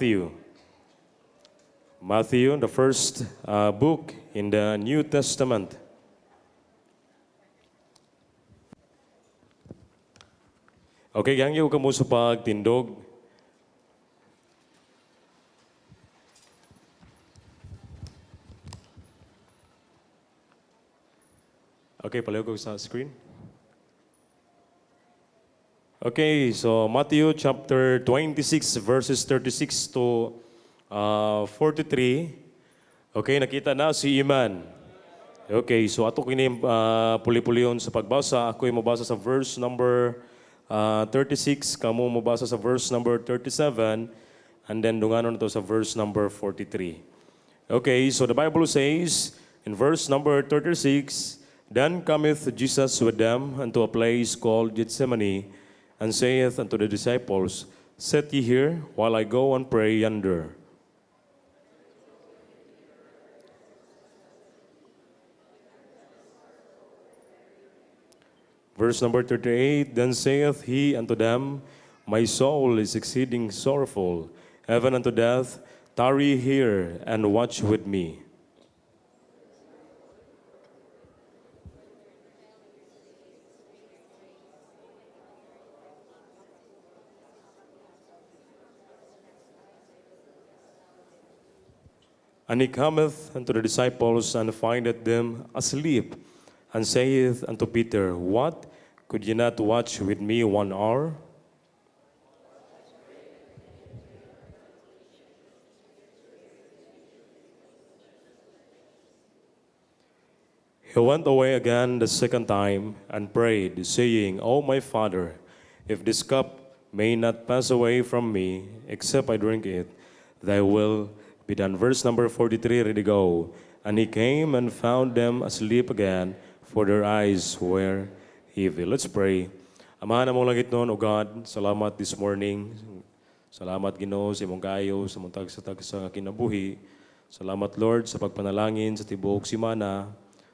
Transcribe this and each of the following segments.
Matthew. Matthew, the first book in the New Testament. Okay, gangyo ka mo sa pagtindog. Okay, palayo ko sa screen. Okay, so Matthew chapter 26 verses 36 to 43. Okay, nakita na si Iman. Okay, so ato kini puli-pulion sa pagbasa. Ako ay mabasa sa verse number 36, kamo mabasa sa verse number 37, and then dunganon to sa verse number 43. Okay, so the Bible says in verse number 36, Then cometh Jesus with them unto a place called Gethsemane, and saith unto the disciples, Sit ye here, while I go and pray yonder. Verse number 38, Then saith he unto them, My soul is exceeding sorrowful, even unto death. Tarry here, and watch with me. And he cometh unto the disciples, and findeth them asleep, and saith unto Peter, What? Could ye not watch with me 1 hour? He went away again the second time, and prayed, saying, O my Father, if this cup may not pass away from me, except I drink it, thy will be done. Verse number 43, ready go. And he came and found them asleep again, for their eyes were heavy. Let's pray. Amahan na mong langit noon, O God, salamat this morning. Salamat, Ginoo, sa imong kayo, sa mong tagsa-tagsa sa kinabuhi. Salamat, Lord, sa pagpanalangin sa tibuok simana.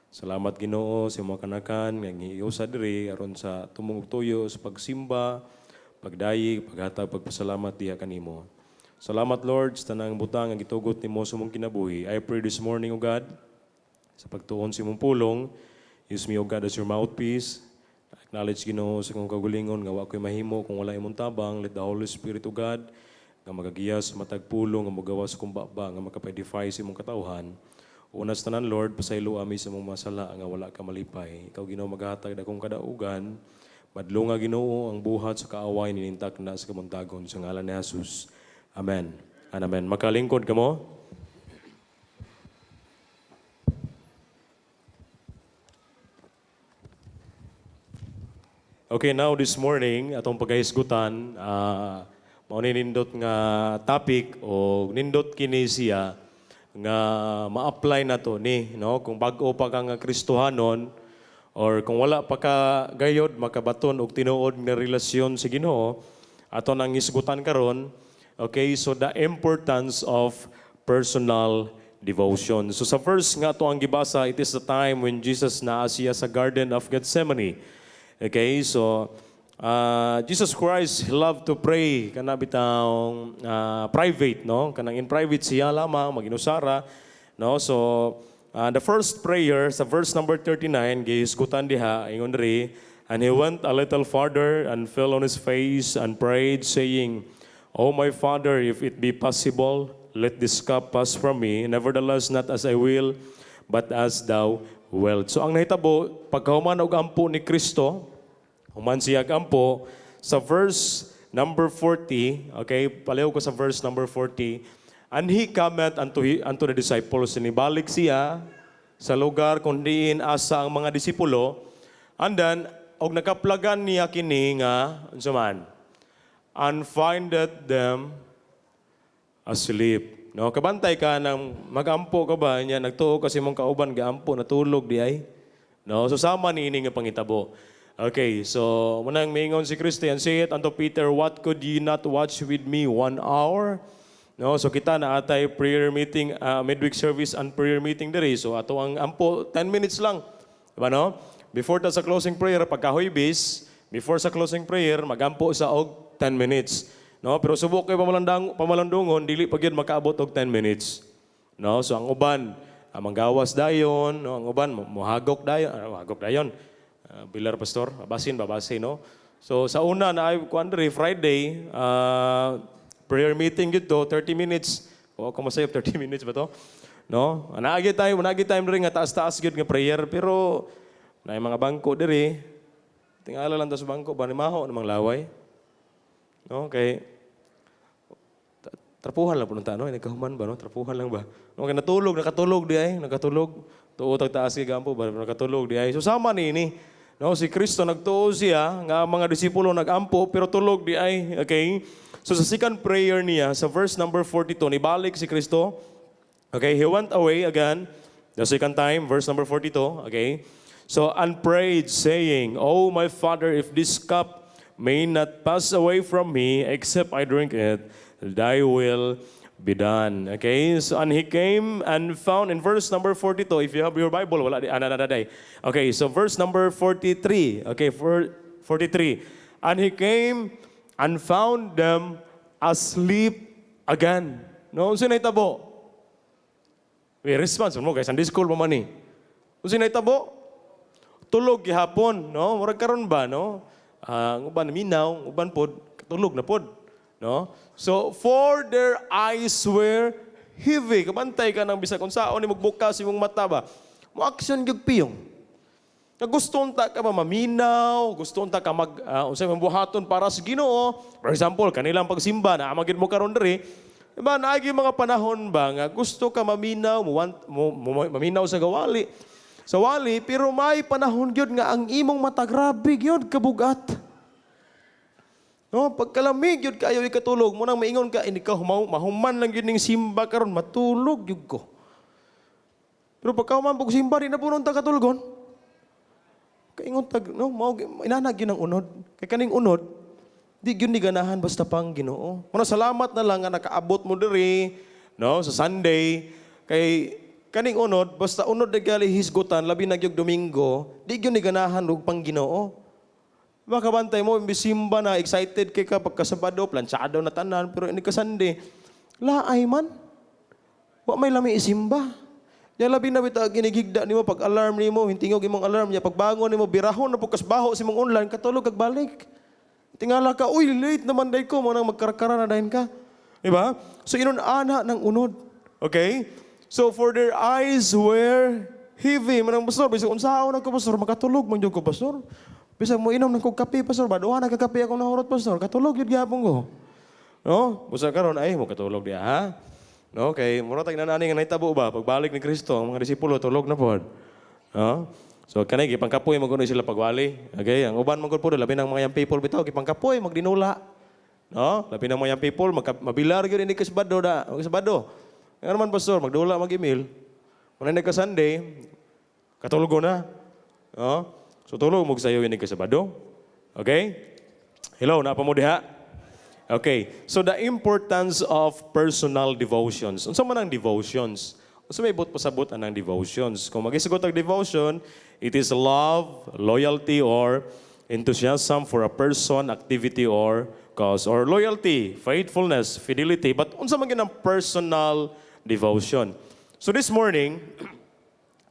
Salamat, Ginoo, sa imong kanakan, ng iyo sa diri, aron sa tumong tuyo, sa pagsimba, pagdayi, paghatag, pagpasalamat diha kanimo. Salamat, Lord, sa tanang butang ang gitugot nimo sa mong kinabuhi. I pray this morning, O God, sa pagtuon sa imong pulong, use me, O God, as your mouthpiece. Acknowledge, Ginoo, sa kong kagulingon, nga wa ko'y mahimo kung wala imong tabang. Let the Holy Spirit, O God, nga magagiyas sa matag pulong, nga magawas kong baba, nga makapedify sa imong katauhan. Unas tanan, Lord, pasaylo ami sa mong masala, nga wala ka malipay. Ikaw, Ginoo, maghatag akong kadaugan. Madlo nga, Ginoo, ang buhat sa kaaway, ninintak na sa kamuntagon, sa ngalan ni Jesus. Amen. And amen. Makalingkod ka mo. Okay, now this morning, atong pagkahisgutan, maunindot nga topic o nindot kini siya nga ma-apply na to ni, no? Kung bag-o pa ka nga Kristohanon or kung wala pa ka gayod, makabaton og tinuod nga relasyon sa Ginoo, ato nang isgutan karon. Okay, so the importance of personal devotion. So sa verse nga ito ang gibasa, it is the time when Jesus naa siya sa Garden of Gethsemane. Okay, so Jesus Christ, He loved to pray kana bitang private, no? Kanang in private siya lamang, maginusara, no? So the first prayer sa verse number 39, gihisgutan diha, ingon diri, and he went a little farther and fell on his face and prayed, saying, O my Father, if it be possible, let this cup pass from me. Nevertheless, not as I will, but as thou wilt. So ang nahitabo, pagkahuman og ampo ni Kristo, human siya ampo, sa verse number 40, okay, palayo ko sa verse number 40, and he cometh unto the disciples, sinibalik siya sa lugar kung diin asa ang mga disipulo, and then, og nakaplagan niya kini nga, unsa man, and findeth them asleep. No, kabantay ka nang magampo ka ba niya, nagtuo kasi mong kauban gaampo natulog di ay. No, so sama niini nga pangitabo. Okay, so munang miingon si Christian, say it unto Peter, what could ye not watch with me 1 hour? No, so kita na atay prayer meeting, midweek service and prayer meeting diri. So ato ang ampo 10 minutes lang. Diba no? Before ta sa closing prayer, pagkahuybis, before sa closing prayer, magampo sa og 10 minutes. No, pero subok kay pamalandungon dili pa gyud makaabot og 10 minutes. No, so ang uban manggawas dayon, no, ang uban mohagok dayon, hagok dayon. Bilar pastor, babasin, no. So sa una na ay kuandre Friday, prayer meeting gito 30 minutes. O ako masayop 30 minutes ba to? No? Naagi time rin nga taas-taas gyud nga prayer pero na mga bangko diri. Tingala lang ta sa bangko ba ni maho namang laway. No, kay trapuhan lang po nung tano, nagkahuman ba, no? Trapuhan lang ba? No, kay nakatulog di ay, nakatulog. Tuo taas kay gampo ba, nakatulog di ay. So sama ni. No, si Kristo nagtuo siya, nga mga disipulo nagampo, pero tulog di ay, okay? So sa second prayer niya, sa verse number 42, nibalik si Kristo. Okay, he went away again, the second time, verse number 42, okay? So, and prayed, saying, "Oh, my Father, if this cup may not pass away from me, except I drink it, thy will be done." Okay, so and he came and found in verse number 42, if you have your Bible, wala di, okay, so verse number 43, okay, 43, and he came and found them asleep again. No, sino itabo? We response mo guys, Sunday school mo man ni. Sino itabo? Tulog gihapon, no? Murag karon ba, no? Ang uban minaw, uban pod katulog na pod, no? So for their eyes were heavy. Kabantay ka nang bisag unsaon ni magbukas imong mata ba? Mo action gyud piyong. Gusto unta ka ba maminaw, gusto unta ka unsay mambuhaton para sa Ginoo. For example, kanilang pagsimba na amagid mo karon diri. Diba, naagi mga panahon ba nga gusto ka maminaw, maminaw sa gawali. Sa wali, pero may panahon gyud nga ang imong mata grabe gyud kabugat. No, pagkalamig gyud kayo ikatulog mo nang maingon ka ini ka mahuman lang gyud ning simba karon matulog gyud ko. Pero pagka human pag simba di na punon ta katulgon. Kaingon tag no mao inanag gyud ang unod. Kay kaning unod di gyud ni ganahan basta pang Ginoo. Muna salamat na lang nga nakaabot mo diri no sa Sunday kay kaning unod, basta unod na gali hisgutan, labi na gyud Domingo, di gyud ni ganahan og pang Ginoo. Baka bantay mo, imbisimba na, excited kay ka pagkasabado, planchado na tanan, pero ini ka Sunday, laay man. Wa may lami isimba. Ya labi na bitaw ginigigda nimo pag alarm nimo, hintingog imong alarm niya, pagbangon nimo birahon na pagkas baho si mong online, katulog kag balik. Tingala ka, uy, late naman day ko, mo nang magkarakara na dahin ka. Diba? So inon ana ng unod. Okay? So for their eyes were heavy. Manang pastor, bisag unsaon ako pastor, makatulog man jud ko pastor. Bisag mo inom ng kog kape pastor, baduha na kakape ako nahurot pastor, katulog jud gyapon ko. No? Busa karon ay mo katulog diha ha. No, kay mura tag nanani nga nahitabo ba pagbalik ni Kristo, ang mga disipulo tulog na pod. No? So kanay gipangkapoy mo kuno sila pagwali. Okay, ang uban man gud pod labi ng mga young people bitaw gipangkapoy magdinula. No? Labi ng mga young people mabilar gyud ini kasbado da, kasbado. Nga naman, pastor, magdula, mag-email. Kung na Sunday, katulog ko na. Oh? So, tulog mo sa'yo yun ka Sabado. Okay? Hello, napa mo diha? Okay. So, the importance of personal devotions. Unsa man ang devotions? Unsa may ibot pasabot ang devotions? Kung mag-isagot ang devotion, it is love, loyalty, or enthusiasm for a person, activity, or cause. Or loyalty, faithfulness, fidelity. But unsa man gyud ang personal devotion. So this morning,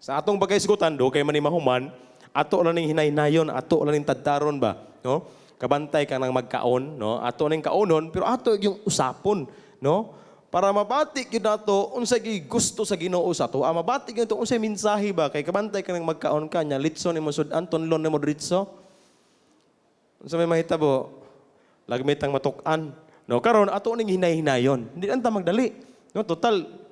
sa atong pagkaisgutan do kay man ni mahuman, ato lang ning hinay-hinayon, ato lang ning tadtaron ba, no? Kabantay ka nang magkaon, no? Ato ning kaonon, pero ato yung usapon, no? Para mabatik gyud nato unsay gusto sa Ginoo sa ato. Mabatik gyud unsay mensahe ba kay kabantay ka nang magkaon ka nya litson nimo sud-an tonlon nimo diretso. Unsa may mahitabo? Lagmitang matuk-an. No, karon ato ning hinay-hinayon. Hindi anta magdali. No, total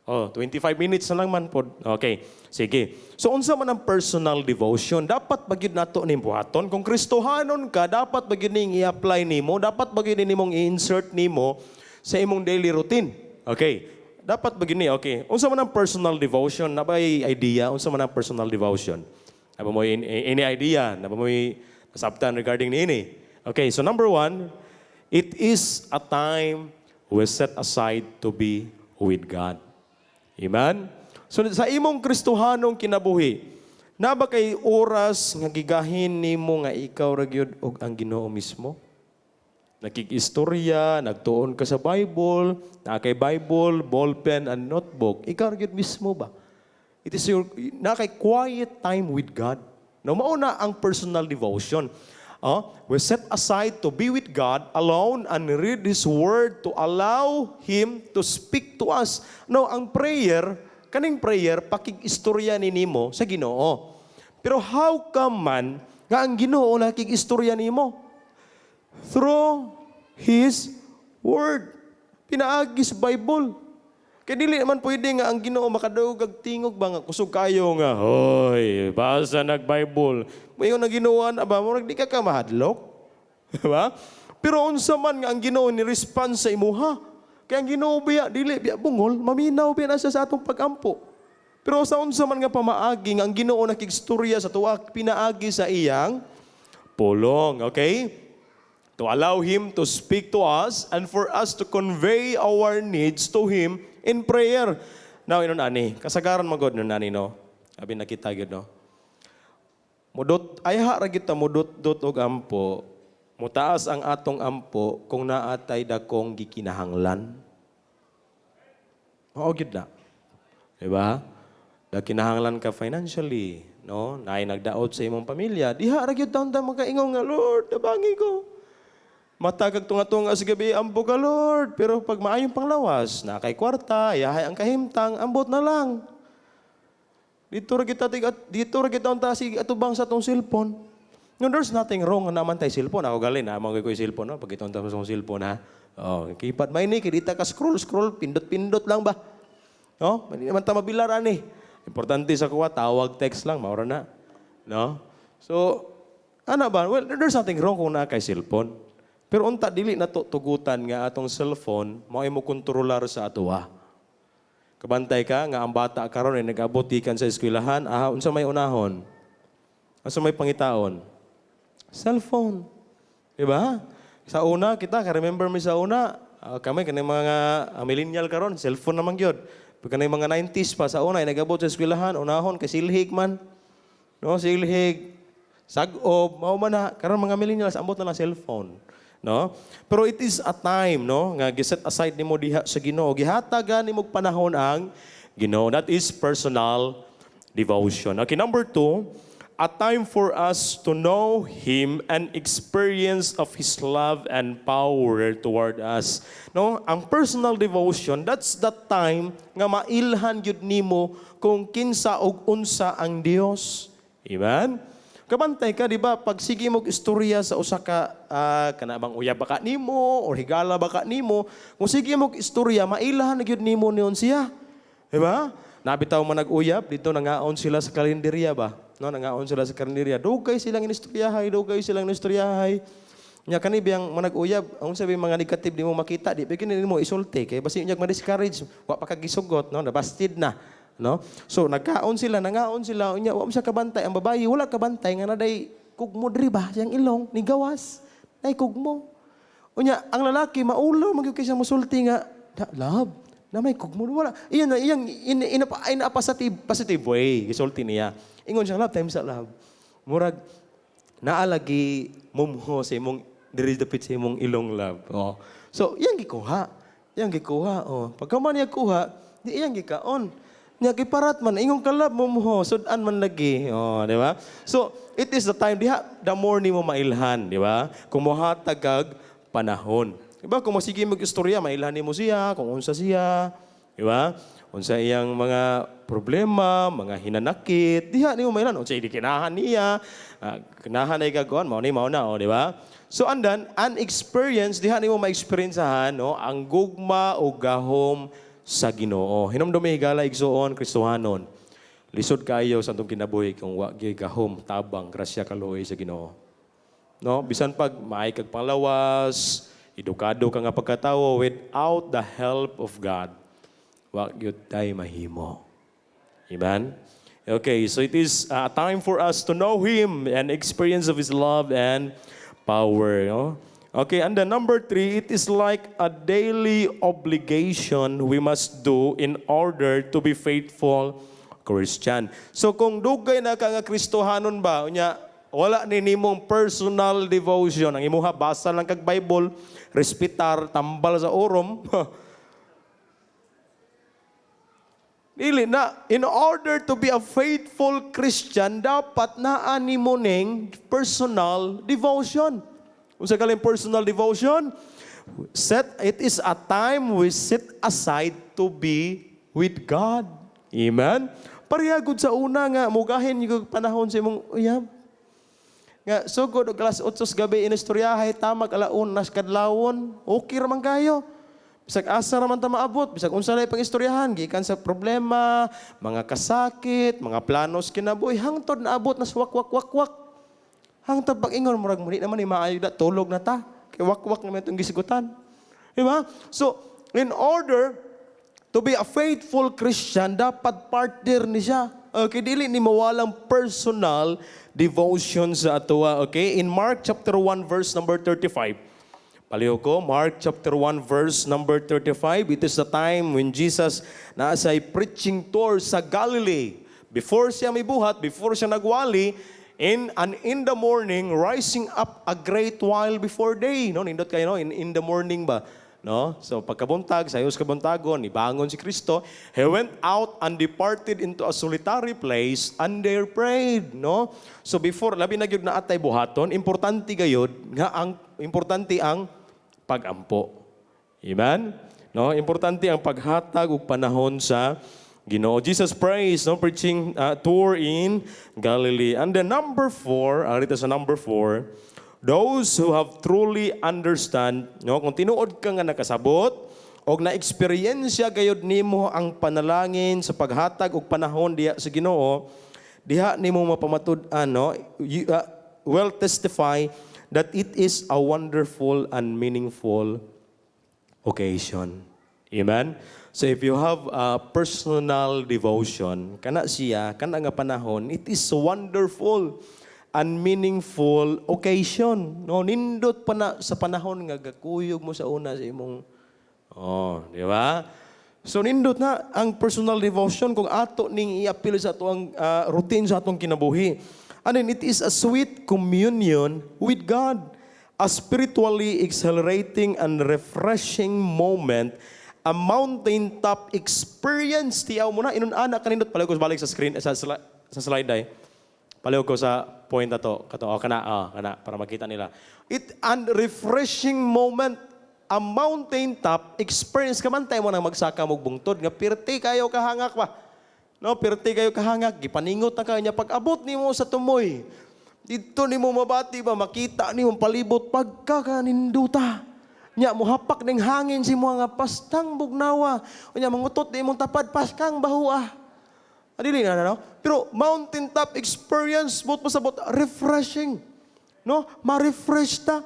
25 minutes na lang man pod. Okay, sige. So, unsa man ang personal devotion? Dapat bagyod nato ning buhaton. Kung Kristohanon ka, dapat bagyod ning i-apply nimo, dapat bagyod nimong i-insert nimo sa imong daily routine. Okay. Dapat bagyod ni, okay. Unsa man ang personal devotion? Nabay idea unsa man ang personal devotion? Naba mo any idea? Naba mo nasabtan regarding niini? Okay, so number 1, it is a time we set aside to be with God. Amen? So sa imong Kristohanong kinabuhi, na ba kay oras nga gigahin nimo nga ikaw ra gyud og ang Ginoo mismo? nakikistorya, nagtuon ka sa Bible, na kay Bible, ballpen, and notebook, ikaw gyud mismo ba? It is your, na kay quiet time with God. No, mauna ang personal devotion. We set aside to be with God alone and read His Word to allow Him to speak to us. No, ang prayer, kaning prayer, pakig-istorya ni nimo sa Ginoo. Pero how come man, nga ang Ginoo nakikistorya nimo? Through His Word. Pinaagis Bible. Kaya dili naman pwede nga ang Ginoo makadawog ag tingog ba nga kusog kayo nga, hoy, basa nag-Bible. Mayon na ginawan, aba, murag di ka mahadlok. Diba? Pero unsa man nga ang Ginoo ni response sa imuha. Kaya ang Ginoo biya, dili biya bungol, maminaw biya na siya sa atong pagampo. Pero sa unsa man nga pamaagi nga ang Ginoo nakigstorya sa tuwa, pinaagi sa iyang pulong. Okay? To allow Him to speak to us and for us to convey our needs to Him in prayer. Now, inon ani, kasagaran magod nun ani, no? Abi nakita gyud no? Mudot, ayha ra kita mudot-dot og ampo, mutaas ang atong ampo kung naatay dakong gikinahanglan. Mao gyud na. Diba? Kinahanglan ka financially, no? Naay nagdaot sa imong pamilya, diha ra gyud taon ta makaingon nga, Lord, tabangi ko. Matagag tunga-tunga sa gabi, ambo ka Lord. Pero pag maayong panglawas, na kay kwarta, yahay ang kahimtang, ambot na lang. Dito ra kita unta si atubang sa tong cellphone. No, there's nothing wrong na naman tayo cellphone. Ako galin ha, mga ko yung cellphone, no? Pag itong sa cellphone ha. Oh, kipad may ni, kidita ka scroll, pindot-pindot lang ba? No? Hindi naman ta mabilaran eh. Importante sa kuha, tawag, text lang, maura na. No? So, ano ba? Well, there's nothing wrong kung na kay cellphone. Pero unta dili na tugutan nga atong cellphone mao imo kontrolar sa atoa. Kabantay ka nga ang bata karon ay nag-abot gikan sa eskwelahan, unsa may unahon? Unsa may pangitaon? Cellphone. Di ba? Sa una kita, ka-remember mi sa una, kami kanay mga millennial karon, cellphone naman gyud. Pag kanay mga 90s pa sa una ay nag-abot sa eskwelahan, unahon kay silhig man. No, silhig. Sag-ob, mao man na karon mga millennials ambot na lang cellphone. No? Pero it is a time, no, nga giset aside nimo diha sa Ginoo, gihatagan nimo panahon ang Ginoo. That is personal devotion. Okay, number 2, a time for us to know Him and experience of His love and power toward us. No, ang personal devotion, that's the time nga mailhan gyud nimo kung kinsa ug unsa ang Dios. Amen. Kabantay ka, di ba? Pag sige mo istorya sa usa ka, kanabang uyab baka nimo, or higala baka nimo, kung sige mo istorya, mailahan na gyud nimo niyon siya. Di ba? Nabitaw man nag-uyab, dito nangaon sila sa kalenderya ba? No, nangaon sila sa kalenderya. Dugay silang inistoryahay, Nya kani biyang manag-uyab, ang sabi mga negative di mo makita, di bigyan nimo isulti kay basi unyag ma-discourage, wa pa kagisugot, no, nabasted na. No? So nangaon sila, unya wa mo siya kabantay, ang babayi wala kabantay nga naday kugmo diri ba siyang ilong ni gawas. Nay kugmo. Unya ang lalaki maulo magyud kay siya mosulti nga, love, na may kugmo wala. Iyan na iyang in a positive way gisulti niya. Ingon siya love times love. Murag naalagi mumho sa imong diri dapit sa imong ilong love. Oh. So iyang gikuha. Oh. Pagka man niya kuha, di iyang gikaon. Nya giparat man ingong kalab mo sudan man lagi. Oh, di ba? So, it is the time diha the more nimo mailhan, di ba? Kung mohatag kag panahon. Di ba? Kung masige mag-istorya, mailhan nimo siya, kung unsa siya, di ba? Unsa iyang mga problema, mga hinanakit, diha nimo mailhan unsa ikinahan niya, kinahan ay gagawon mao na, oh, di ba? So andan an experience diha nimo ma-experiencehan, no, ang gugma o gahom sa Ginoo. Hinumdumi higala igsoon Kristohanon. Lisod kayo sa atong kinabuhi kung wa gyud gahom tabang grasya kaluoy sa Ginoo. No, bisan pag maay kag panglawas, edukado ka nga pagkatawo without the help of God, wa gyud tay mahimo. Amen. Okay, so it is a time for us to know Him and experience of His love and power, no? Okay, and then number 3, it is like a daily obligation we must do in order to be faithful Christian. So kung dugay na ka nga Kristohanon ba, unya, Wala ni nimong personal devotion. Ang imuha, basa lang kag Bible, respitar, tambal sa orom. Dili na, in order to be a faithful Christian, dapat naani mo ning personal devotion. Kung sa galing personal devotion, it is a time we set aside to be with God. Amen? Pariyagod sa una nga, mugahin yung panahon sa imong uyab. Nga, sugod og alas 8 gabi inistoryahay, tamag alaon, nas kadlawon, okay raman kayo. Bisag asa raman ta maabot, bisag unsa lay pang-istoryahan, gikan sa problema, mga kasakit, mga planos kinabuhi, hangtod naabot na wak. Hangtod pag-ingon murag muli naman ni maayo da tulog na ta. Kay wak naman itong gisigutan. Di ba? So, in order to be a faithful Christian, dapat partner ni siya. Okay, dili ni mawalang personal devotion sa atoa. Okay, in Mark chapter 1 verse number 35. Paliho ko, Mark chapter 1 verse number 35. It is the time when Jesus naasay preaching tour sa Galilee. Before siya may buhat, before siya nagwali, in the morning, rising up a great while before day. No, nindot kayo, no? In the morning ba? No? So pagkabuntag, sayos kabuntagon, ibangon si Kristo. He went out and departed into a solitary place and there prayed. No? So before, labi na gyud na atay buhaton, importante gayod, nga ang importante ang pag-ampo. Amen? No? Importante ang paghatag ug panahon sa Ginoo. Jesus prays, no, preaching tour in Galilee. And then number 4, arito sa number 4, those who have truly understand, no, kung tinuod ka nga nakasabot, o na-experiensya gayod nimo ang panalangin sa paghatag og panahon diha sa Ginoo, diha nimo mapamatud-an, no, will testify that it is a wonderful and meaningful occasion. Amen? So if you have a personal devotion, kana nga panahon, it is a wonderful and meaningful occasion. No, nindot pa na sa panahon nga gakuyog mo sa una sa imong di ba? So nindot na ang personal devotion kung ato ning i-appeal sa atong routine sa atong kinabuhi. And then it is a sweet communion with God, a spiritually exhilarating and refreshing moment, a mountaintop experience. Tiyaw mo na, inun-anak kanindot. Palayo ko balik sa screen, sa slide ay. Palayo ko sa point na to. Kana, para makita nila. And refreshing moment, a mountaintop experience. Kamantay mo nang magsaka mong bungtod, nga pirti kayo kahangak pa. No, pirti kayo kahangak, gipaningot na kanya. Pag-abot ni mo sa tumoy, dito ni mo mabati ba, makita ni mo palibot, pagkakaninduta. Nya mo hapak ning hangin si mga pastang bugnawa. O nya mangutot di mong tapad paskang bahua. Adili na no? Pero mountaintop experience bot pasabot refreshing. No? Ma-refresh ta.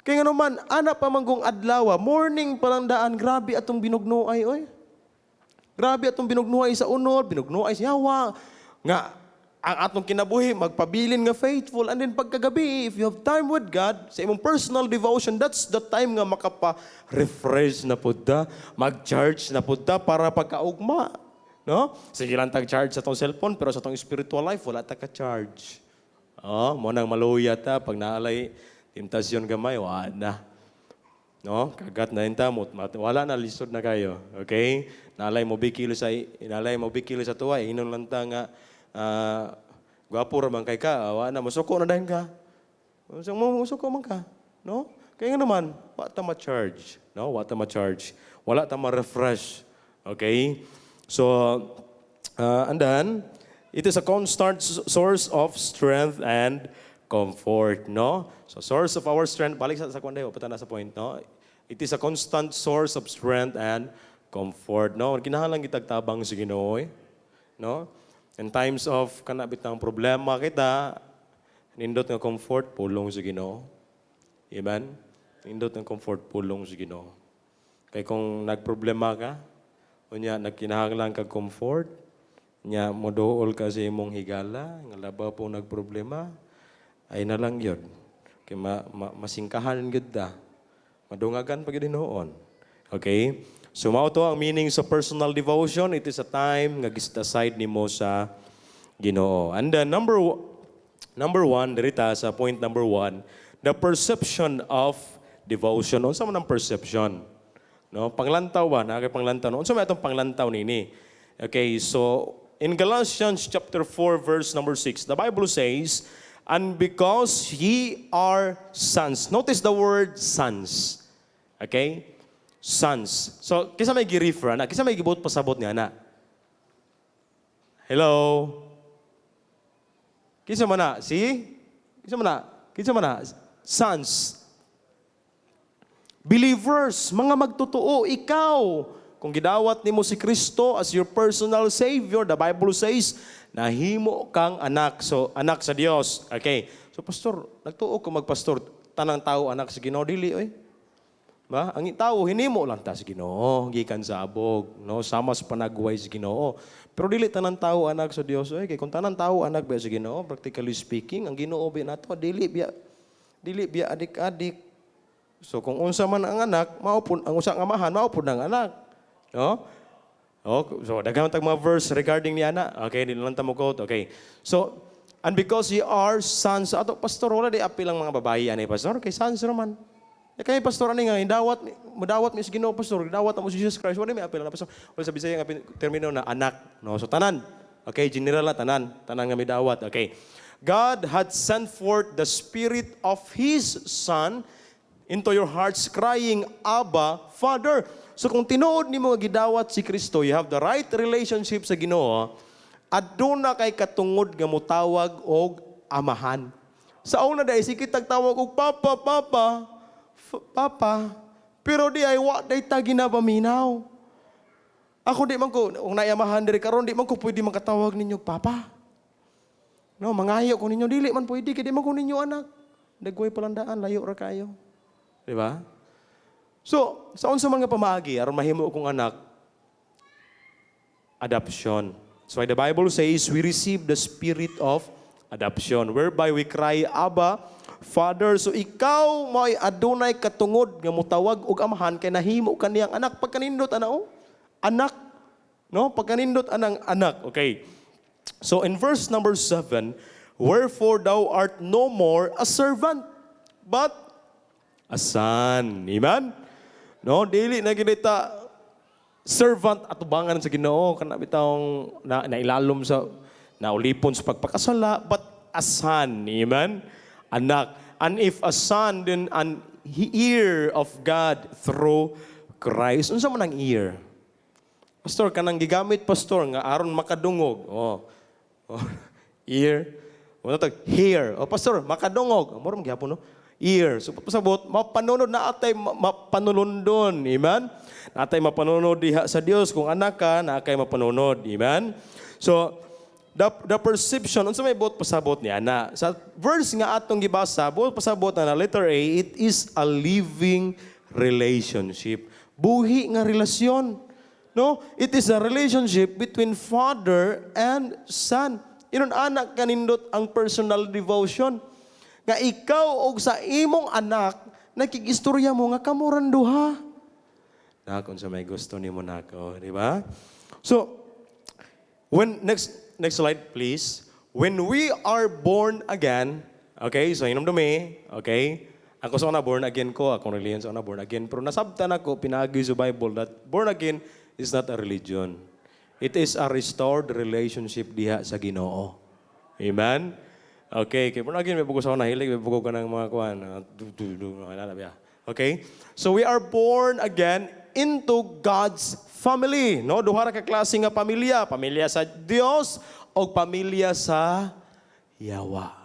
Kaya nga naman, anak pa manggong adlaw, morning pa lang daan, grabe atong binugnuay, oy. Grabe atong binugnuay sa unod, binugnuay sa yawa. Nga, ang atong kinabuhi, magpabilin nga faithful. And then pagkagabi, if you have time with God, sa imong personal devotion, that's the time nga makapa-refresh na punta, mag-charge na punta para pagkaugma. No? Sige lang tag-charge sa tong cellphone, pero sa tong spiritual life, wala ta ka-charge. Mo nang maluya ta, pag naalay, temptasyon gamay, wala na. No? Kagat na yun tamot, wala na, lisod na kayo. Okay? Naalay mo bikilo sa tuwa, inon lang ta nga, gwapo raman kay ka, awa na, masuko na dahil ka. Masuko man ka. No? Kaya nga naman, wala ta ma-charge. No? Wala ta ma-charge. Wala ta ma-refresh. Okay? So, and then, it is a constant source of strength and comfort, no? So, source of our strength, balik sa kwanday, pata na sa point, no? It is a constant source of strength and comfort, no? Kinahanglan gitagtabang sa Ginoo, no? In times of kanabit ng problema kita, nindot ng comfort, pulong sa Ginoo. Amen? Nindot ng comfort, pulong sa Ginoo. Kaya kung nagproblema ka, unya nagkinahanglan kag comfort, nya moduol ka sa imong higala, nga labaw po nagproblema, ay na lang yun. Kaya masingkahan yun da. Madungagan pag yun noon. Okay? So, mao to ang meaning sa personal devotion. It is a time nga giset aside nimo sa Ginoo. And then, number Number one, dirita sa point number one, the perception of devotion. Unsa man ang perception? No, panglantaw ba? Na kay panglantaw. Unsa man atong panglantaw nini? Okay, so in Galatians chapter 4 verse number 6, the Bible says, "And because ye are sons." Notice the word sons. Okay? Sons. So, kisa may gi-refer na, kisa may gibot pasabot niya na. Hello? Kisa man na? See? Kisa man na? Kisa man na? Sons. Believers, mga magtotoo, ikaw, kung gidawat nimo si Kristo as your personal Savior, the Bible says, nahimo kang anak. So, anak sa Dios. Okay. So, pastor, nagtuo ko magpastor, tanang tao anak sa Ginoo dili, oy. Ba? Ang tao hinimo lang ta sa Ginoo, gikan sa abog, no? Sama sa panagway sa Ginoo. Pero dili tanang tao anak sa Dios, oy. Kay kung tanang tao anak ba sa Ginoo, practically speaking, ang Ginoo ba nato dili biya adik-adik. So kung unsa man ang anak, maupod ang usa nga amahan, maupod ang anak. No? Oh, so daghan tag mga verse regarding ni ana. Okay, di lang ta mo quote. Okay. So, and because ye are sons, ato pastor wala di apil ang mga babae ani pastor kay sons raman. Kay pastor ani nga mudawat mi sa Ginoo pastor, dawat mo si Jesus Christ, wala mi apil na pastor. Wala sa Bisaya nga termino na anak, no? So tanan. Okay, general na tanan nga midawat. Okay. God had sent forth the spirit of his son into your hearts crying, Abba, Father. So kung tinuod nimo nga gidawat si Kristo, you have the right relationship sa Ginoo, aduna kay katungod nga motawag og amahan. Sa una dai sige tagtawag og papa, papa. Papa, pero di ay wa day ta ginapaminaw. Ako di man ko, kung naiyamahan diri karon di man ko pwede makatawag ninyo papa. No, mangayo ko ninyo dili man pwede kay di man ko ninyo anak. Dagway palandaan, layo ra kayo. Di ba? So, sa unsa man nga pamaagi aron mahimo kong anak, adoption. So the Bible says we receive the spirit of adoption whereby we cry Abba, Father. So ikaw mo'y adunay katungod nga mutawag og amahan kay nahimo kaniyang anak pagkanindot ana anak, no? Pagkanindot anang anak. Okay. So in verse number 7, wherefore thou art no more a servant but a son. Amen? No, dili na ginita servant atubangan sa Ginoo kana bitawng nailalom sa naulipon sa pagpakasala, but a son. Amen? Anak. And if a son, then an ear of God through Christ. Unsa man ang ear? Pastor, kanang gigamit pastor nga aron makadungog. Ear. Wala tag hear. Pastor, makadungog. Murong gyapon no? Ear. So pasabot, mapanunod na atay mapanulundon. Amen? Na atay mapanunod diha sa Dios kung anak ka, na kay mapanunod. Amen? So the perception, unsa may buot pasabot ni ana. Sa verse nga atong gibasa, buot pasabot na letter A, it is a living relationship. Buhi nga relasyon. No? It is a relationship between father and son. Inon anak kanindot ang personal devotion. Nga ikaw og sa imong anak, nakigistorya mo nga kamuran duha. Kung sa may gusto nimo nako, di ba? So, next slide please. When we are born again, okay, so inom dumi, okay? Ako sa una born again ko, akong religion sa una born again, pero nasabtan ako pinagi sa Bible that born again is not a religion. It is a restored relationship diha sa Ginoo. Amen? Okay, kaya born again, may bugo sa una, hilig, may bugo ka ng mga kuhan. Okay? So we are born again into God's family. No? Duha ra ka klase nga pamilya. Pamilya sa Dios o pamilya sa Yawa.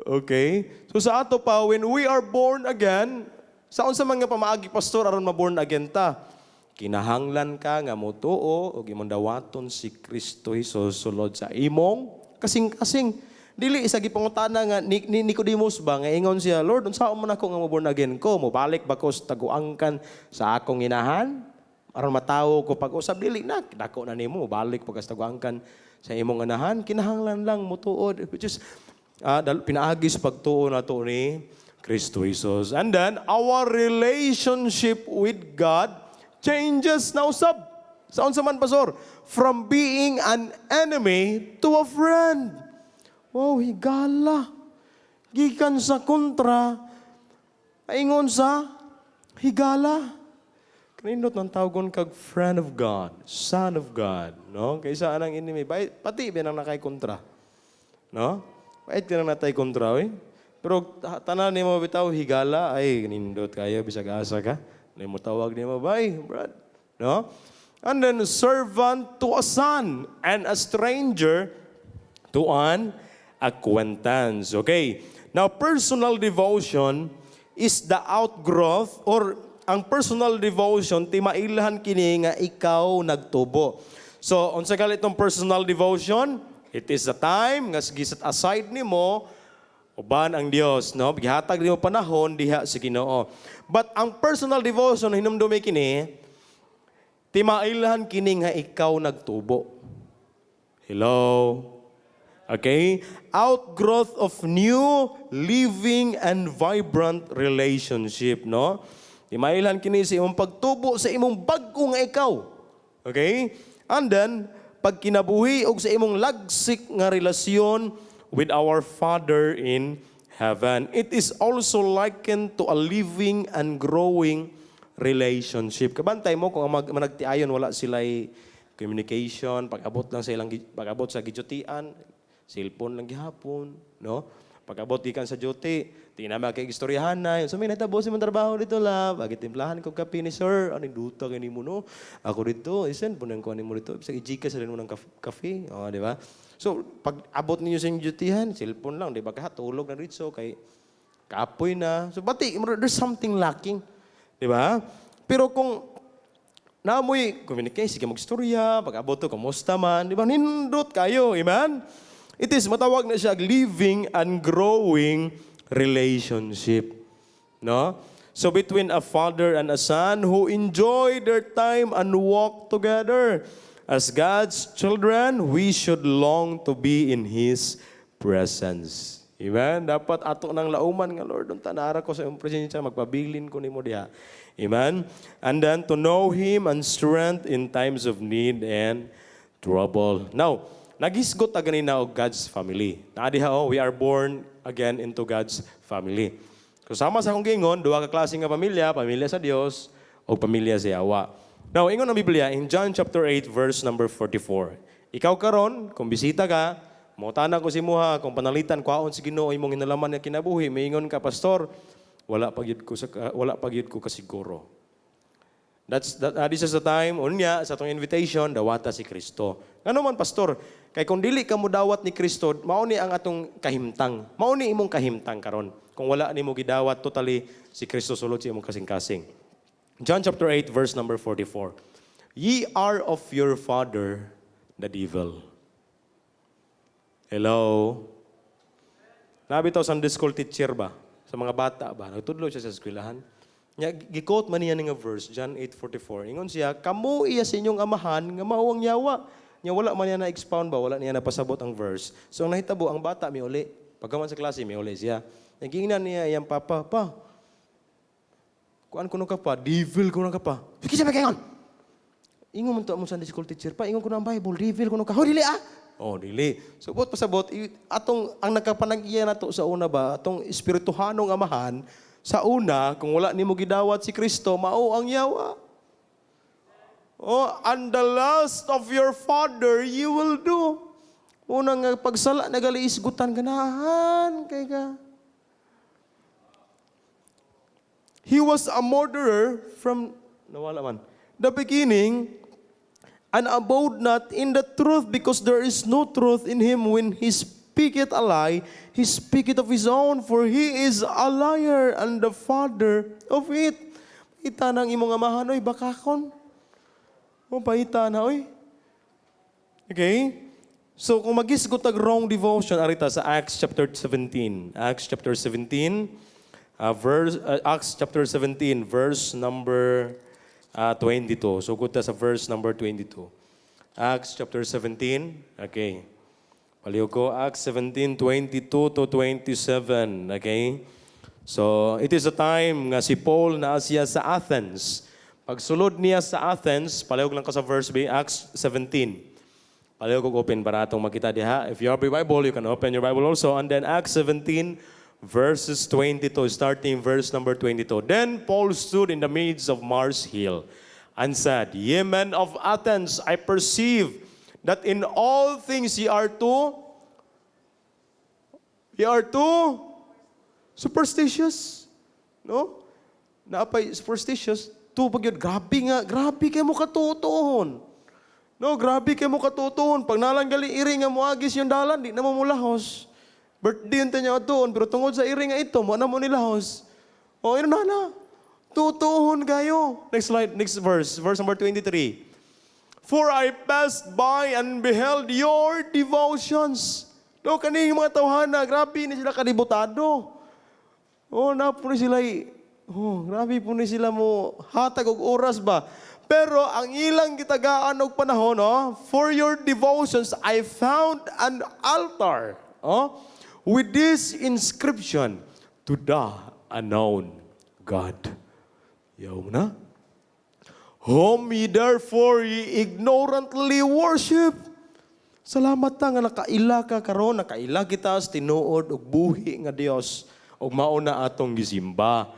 Okay? So sa ato pa, when we are born again, sa unsa man nga pamaagi pastor aron ma-born again ta? Kinahanglan ka nga motuo o imong dawaton si Kristo Hesus sulod sa imong kasing-kasing. Dili isa gipangutana nga ni Nicodemus ba nga ingon siya, Lord, unsaon man ako nga mo-born again ko? Mobalik ba ko sa taguangkan sa akong inahan? Aron matawo ko pag-usab dili na dako na nimo balik pag sa taguangkan sa imong inahan. Kinahanglan lang motuod, which is pinaagi sa pagtuo nato ni Kristo Hesus. And then our relationship with God changes na usab. Sa unsa man pastor? From being an enemy to a friend. Wow, higala. Gikan sa kontra, aingon sa higala. Kanindot ng tawgon kag friend of God, son of God, no? Kaysa anang enemy, pati binang nakay kontra. No? Bait ka nang natay kontra, eh. Pero tanan ni mo bitaw higala, ay nindot kayo bisag asa ka. Ni mo tawag ni mo, bye, brad. No? And then servant to a son and a stranger to an acquaintance. Okay. Now, personal devotion is the outgrowth or ang personal devotion, timailahan kini nga ikaw nagtubo. So, unsa gali itong personal devotion? It is the time nga giset aside nimo uban ang Dios, no? Gihatag nimo panahon diha sa Ginoo. But ang personal devotion hinumdumi kini, timailahan kini nga ikaw nagtubo. Hello? Okay? Outgrowth of new, living, and vibrant relationship, no? Timailan kini sa imong pagtubo sa imong bag-o nga ikaw. Okay? And then, pag kinabuhi og sa imong lagsik nga relasyon with our Father in heaven. It is also likened to a living and growing relationship. Kabantay mo kung managtiayon wala sila'y communication, pag-abot lang sa ilang pag-abot sa gidyotian, cellphone lang gihapon, no? Pag-abot gikan sa duty, di na makikistoryahan na. So, may natabo si mong trabaho dito, love. Timplahan ko kape ni sir. Ano yung duta ka ni mo, no? Ako dito, isen, punan ko mo dito. Bisa i-gika sa rin mo ng kape. O, di ba? So, pag-abot ninyo sa inyong dutyhan, cellphone lang, di ba? Tulog na rito, kay kapoy na. So, bati, there's something lacking. Di ba? Pero kung naamoy communication, sige mag-istorya, pag-abot to, kumusta man, di ba? Nindot kayo, amen? It is, matawag na siya, living and growing relationship. No? So between a father and a son who enjoy their time and walk together. As God's children, we should long to be in His presence. Amen? Dapat ato ng lauman nga, Lord, tanara ko sa iyong presensya, magpabilin ko ni mo diha. Amen? And then to know Him and strength in times of need and trouble. Now, nagisgot ta ganina og God's family. Naadiha we are born again into God's family. So sama sa akong gingon, duha ka klase nga pamilya, pamilya sa Dios o pamilya sa Yawa. Now, ingon ang Biblia in John chapter 8 verse number 44. Ikaw karon, kung bisita ka, motana ko si muha kung panalitan kwaon si Ginoo imong hinalaman nga kinabuhi, maingon ka pastor, wala pagyud ko kasiguro. This is the time, unya, sa itong invitation, dawata si Kristo. Ano man, pastor, kay kung dili ka mo dawat ni Kristo, mauni ang atong kahimtang. Mauni imong kahimtang karon. Kung wala ni mo gidawat, totally, si Kristo sulod si imong kasing-kasing. John chapter 8, verse number 44. Ye are of your father, the devil. Hello? Nabitaw Sunday school teacher ba? Sa mga bata ba? Nagtudlo siya sa eskwelahan. Gikot man niya nga verse, John 8:44. Ingon siya, kamo iya sa inyong amahan, nga mauwang yawa. Nya wala man niya na-expound ba, wala niya napasabot ang verse. So ang nahitabo, ang bata may uli. Pagkaman sa klase, may uli siya. Nagingnan niya iyang papa, pa, kuan ko nung ka pa, devil ko nung ka pa. Sige siya kayon. Ingon mo to mo Sunday school teacher pa, ingon ko ng Bible, devil ko nung ka. Dili ah! Oh, dili. So, pasabot, atong, ang nagkapanag-iya na to sa una ba, atong espirituhanong amahan, sa una, kung wala ni mo gidawat si Kristo, mao ang yawa. Oh, and the lust of your father you will do. Unang pagsala, nagaliisgutan ganahan kay ka. He was a murderer from, nawala man, the beginning, and abode not in the truth because there is no truth in him. When he speaketh a lie, he speaketh of his own, for he is a liar and the father of it. Paita ng imong amahan, oy, bakakon. O, paita na, oy. Okay? So, kung magisgot ang wrong devotion, arita sa Acts chapter 17. Acts chapter 17, Acts chapter 17, verse number 22. So, kuta sa verse number 22. Acts chapter 17, okay. Paliw ko, Acts 17, 22 to 27. Okay? So, it is a time nga si Paul na siya sa Athens. Pagsulod niya sa Athens, paliw lang ko sa verse B, Acts 17. Palayo kong open para atong makita diha. If you have a Bible, you can open your Bible also. And then Acts 17, verses 22, starting verse number 22. Then Paul stood in the midst of Mars Hill and said, Ye men of Athens, I perceive that in all things ye are too superstitious. No? Naapay superstitious. Pag yun, grabe kayo mo katutuhon. No, grabe kayo mo katutuhon. Pag nalanggali iri nga mo agis yung dalan, di na mo mulahos. Birthday yun niya doon, pero tungod sa iri nga ito, mo na mo nilahos. O, yun na. Tutuhon kayo. Next slide, next verse number 23. For I passed by and beheld your devotions. No, kaning mga tawhana, grabe ni sila kadibutado. Napo ni sila grabe po ni sila mo hatag og oras ba. Pero ang ilang gitagaan og panahon, for your devotions I found an altar, with this inscription, to the unknown God. Yaw na. Whom ye therefore ye ignorantly worship. Salamat ta nga nakaila ka karon, nakaila kita sa tinuod og buhi nga Dios og mauna atong gisimba.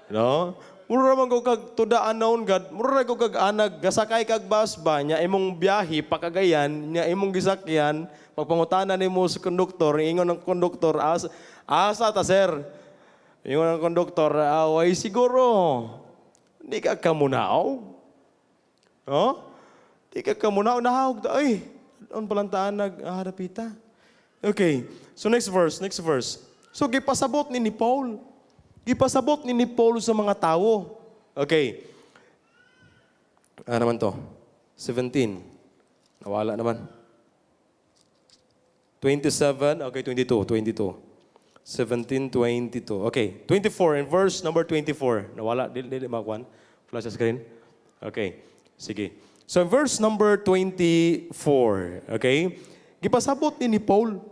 No? Mura man ko kag to the unknown God, mura ko kag anag gasakay kag bus ba nya imong biyahe pakagayan nya imong gisakyan pagpangutana nimo sa konduktor ingon ng konduktor asa ta sir. Ingon ng konduktor way siguro di ka kamunaw. No? Di ka kamunaw nahawg ta ay on palantaan nagharapita. Okay. So next verse. So gipasabot ni Paul. Gipasabot ni Paul sa mga tao. Okay. Ano naman to? 17. Nawala naman. 27. Okay, 22. 17, 22. Okay, 24 in verse number 24. Nawala. Dili makuan. Flash screen. Okay. Sige. So verse number 24. Okay. Gipasabot ni Paul.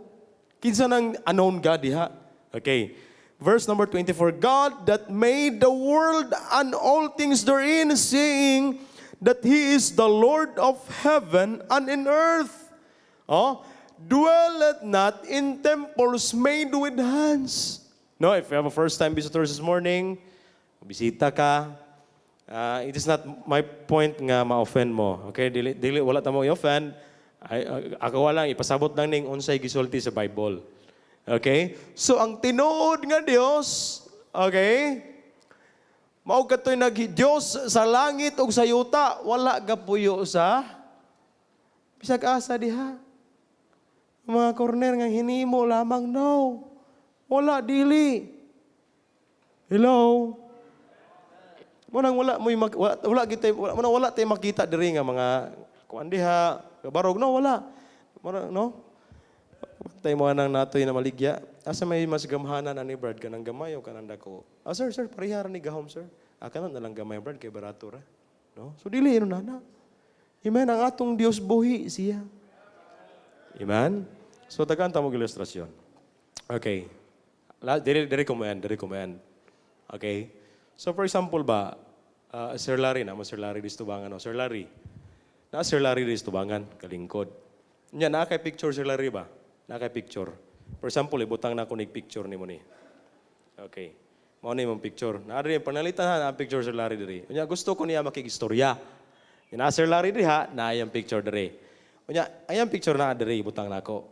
Kinsa nang unknown God diha. Okay. Verse number 24, God that made the world and all things therein, saying that He is the Lord of heaven and in earth, dwelleth not in temples made with hands. No, if you have a first-time visitor this morning, bisita ka, it is not my point nga ma-offend mo. Okay, dili wala ta mo i-offend. Ako lang ipasabot lang ning unsay gisulti sa Bible. Okay? So, ang tinuod nga Dios, okay, mao katoy Diyos sa langit ug sa yuta, wala gapuyo sa bisag asa diha. Mga corner nga hinimo lamang, no. Wala dili. Hello? Wala tay makita diri nga mga kuan diha, barog, no, wala. No? Tayo mga nang natoy na maligya. Asa may mas gamhanan ani Brad ka ng gamay o ka ng dako? Sir, parihara ni gahom, sir. Kanon na lang gamay, Brad, kay barato ra. No? So, dili, nana. Amen, ang atong Dios buhi siya. Amen? So, tagaan ta mo ilustrasyon. Okay. Diri kumayan. Okay? So, for example ba, Sir Larry, Sir Larry Distubangan, Sir Larry. Sir Larry Distubangan, kalingkod. Nya, kay picture Sir Larry ba? Picture. For example, ibutang na ako picture ni mo ni. Okay. Mao ni mong picture. Naari panalitan ang picture Sir Larry diri. Unya gusto ko niya makigistorya. Ina Sir Larry diha na ayang picture diri. Unya ayang picture na diri ibutang nako.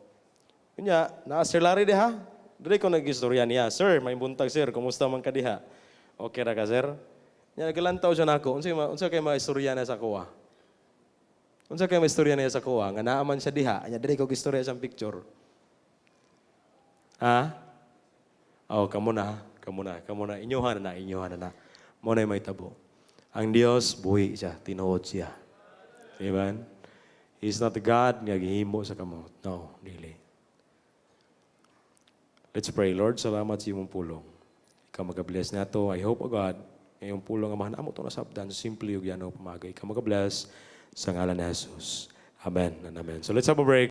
Unya na Sir Larry diha. Diri ko nagistorya niya. Sir, may buntag sir, kumusta man ka diha? Okay ra ka sir? Nya nagalantaw siya nako. Unsa kay maistorya na sa kuha? Unsa kay maistorya niya sa kuha nga naaman siya diha. Nya diri ko gistorya sa picture. Kamu na. Inyuhan na. Mo na may tabo. Ang Dios, buhi siya, tinuod siya. Amen? He's not the God nga gihimo sa kamot. No, dili. Let's pray. Lord, salamat sa iyong pulong. Ikaw mag-bless na to. I hope, God, ngayong pulong ang mahanamo itong nasabdan. Simply yung yan o pamagay. Ikaw mag-bless sa ngalan ni Jesus. Amen and amen. So let's have a break.